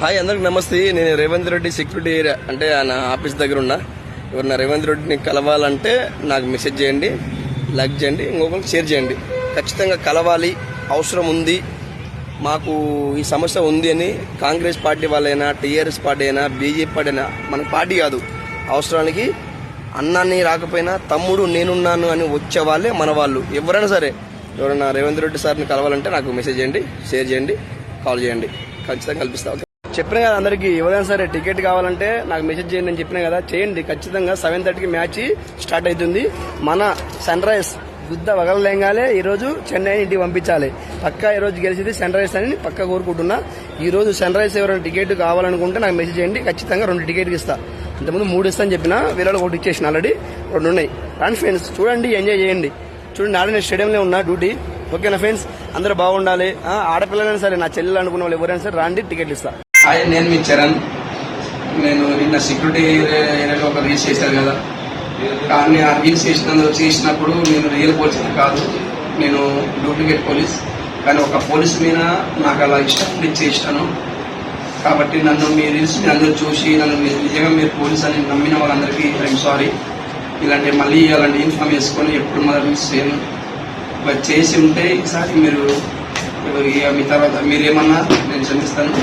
Hi అందరికి నమస్తే. నేను రేవంత్ రెడ్డి సెక్యూరిటీ ఏరియా అంటే నా ఆఫీస్ దగ్గర ఉన్నా. ఎవరన్నా రేవంత్ రెడ్డిని కలవాలంటే నాకు మెసేజ్ చేయండి, లైక్ చేయండి, ఇంకొకరికి షేర్ చేయండి. ఖచ్చితంగా కలవాలి, అవసరం ఉంది, మాకు ఈ సమస్య ఉంది అని కాంగ్రెస్ పార్టీ వాళ్ళైనా, టీఆర్ఎస్ పార్టీ అయినా, బీజేపీ పార్టీ అయినా, మన పార్టీ కాదు, అవసరానికి అన్నాన్ని రాకపోయినా తమ్ముడు నేనున్నాను అని వచ్చే వాళ్ళే మన వాళ్ళు. ఎవరైనా సరే ఎవరైనా రేవంత్ రెడ్డి సార్ని కలవాలంటే నాకు మెసేజ్ చేయండి, షేర్ చేయండి, కాల్ చేయండి. ఖచ్చితంగా కల్పిస్తాం. చెప్పినా కదా అందరికి, ఎవరైనా సరే టికెట్ కావాలంటే నాకు మెసేజ్ చేయండి అని చెప్పినా కదా, చేయండి. ఖచ్చితంగా 7:30కి మ్యాచ్ స్టార్ట్ అవుతుంది. మన సన్ రైజ్ గుద్ద వగలలేంగాలే ఈరోజు చెన్నై ఇంటికి పంపించాలి. పక్కా ఈరోజు గెలిచింది సన్ రైజ్ అని పక్కా కోరుకుంటున్నా. ఈరోజు సన్ రైజ్ ఎవరైనా టికెట్ కావాలనుకుంటే నాకు మెసేజ్ చేయండి. ఖచ్చితంగా 2 టికెట్లు ఇస్తా. ఇంతకుముందు 3 ఇస్తా అని చెప్పిన, వీళ్ళలో 1 ఇచ్చేసిన, ఆల్రెడీ 2 ఉన్నాయి. రాండి ఫ్రెండ్స్, చూడండి, ఎంజాయ్ చేయండి. చూడండి, ఆడ నేను స్టేడియంలో ఉన్నా డ్యూటీ. ఓకేనా ఫ్రెండ్స్, అందరూ బాగుండాలి. ఆడపిల్లలైనా సరే, నా చెల్లెలు అనుకున్న వాళ్ళు ఎవరైనా సరే రాండి, టికెట్లు ఇస్తా. హాయ్, నేను మీ చరణ్. నేను నిన్న సెక్యూరిటీ ఏరియాలో ఒక రీల్స్ చేశారు కదా, కానీ ఆ రీల్స్ చేసినప్పుడు నేను రియల్ పోలీస్ కాదు, నేను డూప్లికేట్ పోలీస్. కానీ ఒక పోలీస్ మీద నాకు అలా ఇష్టం చేసినాను. కాబట్టి నన్ను మీ రీల్స్ అందరూ చూసి నన్ను నిజంగా మీరు పోలీస్ అని నమ్మిన వాళ్ళందరికీ ఐఎమ్ సారీ. మళ్ళీ అలాంటి ఇన్ఫార్మ్ చేసుకొని ఎప్పుడు మన రీల్స్ చేయను. చేసి ఉంటే ఈసారి మీరు మీ తర్వాత మీరేమన్నా నేను క్షమిస్తాను.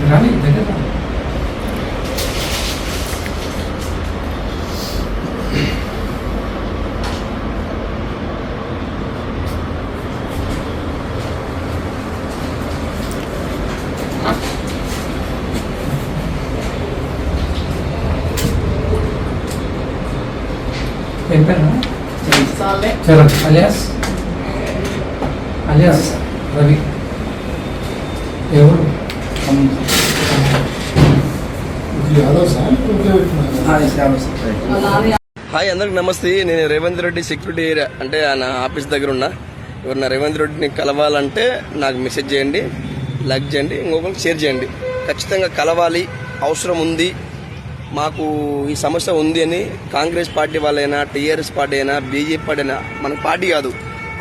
రాని దగ్గర ఏం పేరు? చరణ్ అలియాస్ రవి. ఎవరు? హాయ్ అందరికి నమస్తే. నేను రేవంత్ రెడ్డి సెక్యూరిటీ ఏరియా అంటే నా ఆఫీస్ దగ్గర ఉన్నా. ఎవరన్నా రేవంత్ రెడ్డిని కలవాలంటే నాకు మెసేజ్ చేయండి, లైక్ చేయండి, ఇంకొకరికి షేర్ చేయండి. ఖచ్చితంగా కలవాలి, అవసరం ఉంది, మాకు ఈ సమస్య ఉంది అని కాంగ్రెస్ పార్టీ వాళ్ళైనా, టీఆర్ఎస్ పార్టీ అయినా, బీజేపీ పార్టీ అయినా, మన పార్టీ కాదు,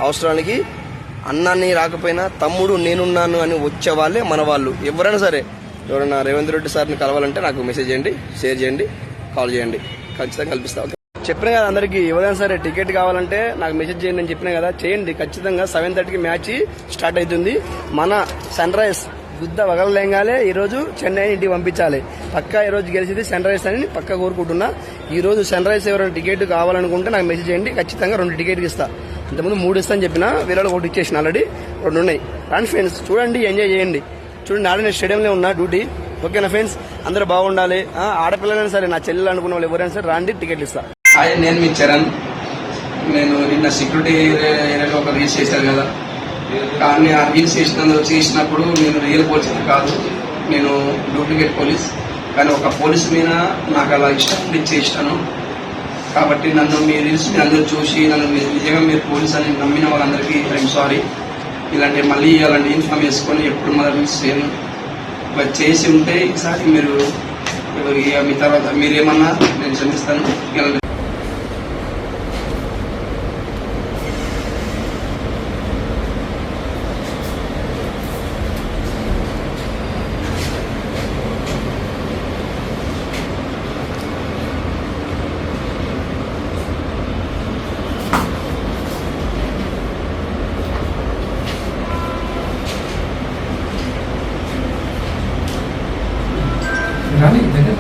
అవసరానికి అన్నాన్ని రాకపోయినా తమ్ముడు నేనున్నాను అని వచ్చే వాళ్ళే మన వాళ్ళు. ఎవరైనా సరే ఎవరైనా రేవంత్ రెడ్డి సార్ని కలవాలంటే నాకు మెసేజ్ చేయండి, షేర్ చేయండి, కాల్ చేయండి. ఖచ్చితంగా కల్పిస్తాం. చెప్పినా కదా అందరికి, ఎవరైనా సరే టికెట్ కావాలంటే నాకు మెసేజ్ చేయండి అని చెప్పినా కదా, చేయండి. ఖచ్చితంగా 7:30కి మ్యాచ్ స్టార్ట్ అవుతుంది. మన సన్ రైజ్ గుద్ద వగలలేంగాలే ఈరోజు చెన్నై ఇంటికి పంపించాలి. పక్కా ఈరోజు గెలిచింది సన్ రైజ్ అని పక్కా కోరుకుంటున్నా. ఈరోజు సన్ రైజ్ ఎవరైనా టికెట్ కావాలనుకుంటే నాకు మెసేజ్ చేయండి. ఖచ్చితంగా 2 టికెట్లు ఇస్తా. ఇంతకుముందు 3 ఇస్తా అని చెప్పిన, వీళ్ళలో 1 ఇచ్చేసిన, ఆల్రెడీ 2 ఉన్నాయి. రాండి ఫ్రెండ్స్, చూడండి, ఎంజాయ్ చేయండి. చూడండి, ఆడ నేను స్టేడియంలో ఉన్నా డ్యూటీ. ఓకేనా ఫ్రెండ్స్, అందరూ బాగుండాలి. ఆడపిల్లలైనా సరే, నా చెల్లెలు అనుకున్న వాళ్ళు ఎవరైనా సరే రాండి, టికెట్లు ఇస్తా. హాయ్, నేను మీ చరణ్. నేను నిన్న సెక్యూరిటీ ఏరియాలో ఒక రీల్స్ చేశారు కదా, కానీ ఆ రీల్స్ చేసినప్పుడు నేను రియల్ పోలీస్ కాదు, నేను డూప్లికేట్ పోలీస్. కానీ ఒక పోలీస్ మీద నాకు అలా ఇష్టం చేసినాను. కాబట్టి నన్ను మీ రీల్స్ అందరూ చూసి నన్ను నిజంగా మీరు పోలీస్ అని నమ్మిన వాళ్ళందరికీ ఐఎమ్ సారీ. మళ్ళీ అలాంటి ఇన్ఫార్మ్ చేసుకొని ఎప్పుడు మన రీల్స్ చేయను. చేసి ఉంటే ఈసారి మీరు మీ తర్వాత మీరేమన్నా నేను క్షమిస్తాను. రాని దగ్గర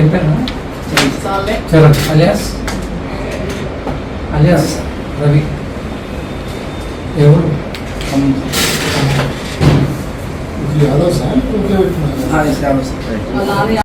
ఏం పేరు? చరణ్ అలియాస్ రవి. ఎవరు? యాదవ్ సార్ ఓకే పెట్టినా యాదవ్ సార్